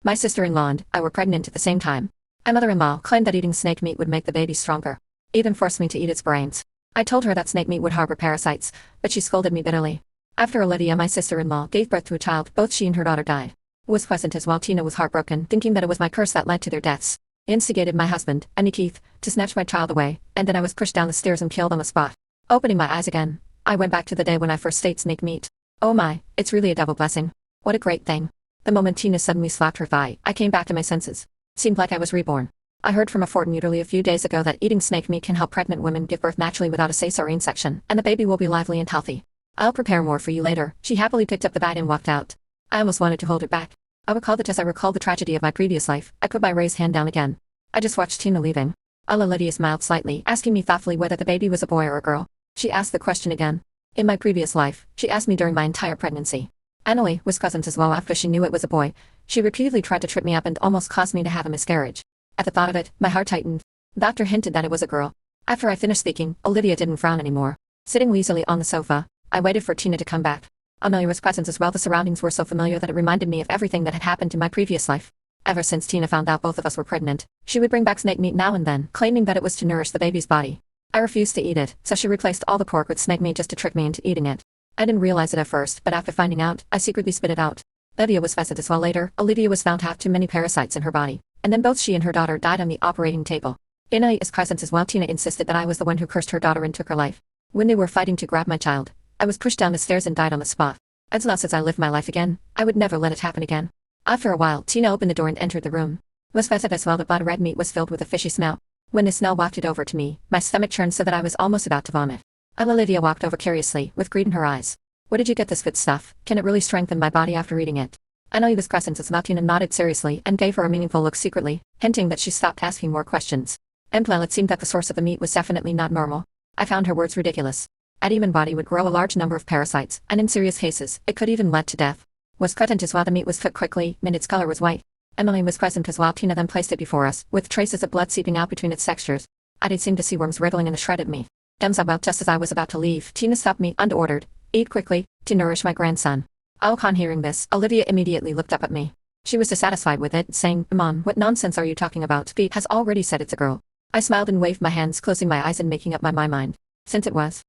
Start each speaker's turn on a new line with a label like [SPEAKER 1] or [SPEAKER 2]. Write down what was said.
[SPEAKER 1] My sister-in-law and I were pregnant at the same time. My mother-in-law claimed that eating snake meat would make the baby stronger. Even forced me to eat its brains. I told her that snake meat would harbor parasites, but she scolded me bitterly. After Olivia, my sister-in-law, gave birth to a child, both she and her daughter died. It was pleasant as well. Tina was heartbroken, thinking that it was my curse that led to their deaths. I instigated my husband, Annie Keith, to snatch my child away, and then I was pushed down the stairs and killed on the spot. Opening my eyes again, I went back to the day when I first ate snake meat. Oh my, it's really a double blessing. What a great thing. The moment Tina suddenly slapped her thigh, I came back to my senses. Seemed like I was reborn. I heard from a Fortin Uterly a few days ago that eating snake meat can help pregnant women give birth naturally without a cesarean section, and the baby will be lively and healthy. I'll prepare more for you later. She happily picked up the bag and walked out. I almost wanted to hold it back. I recalled it as I recalled the tragedy of my previous life. I put my raised hand down again. I just watched Tina leaving. Lydia smiled slightly, asking me thoughtfully whether the baby was a boy or a girl. She asked the question again. In my previous life, she asked me during my entire pregnancy. Annalie was cousins as well. After she knew it was a boy, she repeatedly tried to trip me up and almost caused me to have a miscarriage. At the thought of it, my heart tightened. The doctor hinted that it was a girl. After I finished speaking, Olivia didn't frown anymore. Sitting lazily on the sofa, I waited for Tina to come back. Amelia was present as well. The surroundings were so familiar that it reminded me of everything that had happened in my previous life. Ever since Tina found out both of us were pregnant, she would bring back snake meat now and then, claiming that it was to nourish the baby's body. I refused to eat it, so she replaced all the pork with snake meat just to trick me into eating it. I didn't realize it at first, but after finding out, I secretly spit it out. Olivia was vested as well. Later, Olivia was found to have too many parasites in her body, and then both she and her daughter died on the operating table. Annalie is present as well. Tina insisted that I was the one who cursed her daughter and took her life. When they were fighting to grab my child, I was pushed down the stairs and died on the spot. As long as I lived my life again, I would never let it happen again. After a while, Tina opened the door and entered the room. Was vested as well. The blood red meat was filled with a fishy smell. When the smell wafted over to me, my stomach churned so that I was almost about to vomit. Olivia walked over curiously, with greed in her eyes. Where did you get this good stuff? Can it really strengthen my body after eating it? Annalie was present as well. Tina nodded seriously and gave her a meaningful look secretly, hinting that she stopped asking more questions. Well, it seemed that the source of the meat was definitely not normal. I found her words ridiculous. A human body would grow a large number of parasites, and in serious cases, it could even lead to death. Was present as well. The meat was cooked quickly, and its color was white. Emily was present as well. Tina then placed it before us, with traces of blood seeping out between its textures. I did seem to see worms wriggling in the shredded meat. Well, just as I was about to leave, Tina stopped me and ordered, "Eat quickly, to nourish my grandson." Upon hearing this, Olivia immediately looked up at me. She was dissatisfied with it, saying, "Mom, what nonsense are you talking about? Pete has already said it's a girl." I smiled and waved my hands, closing my eyes and making up my mind. Since it was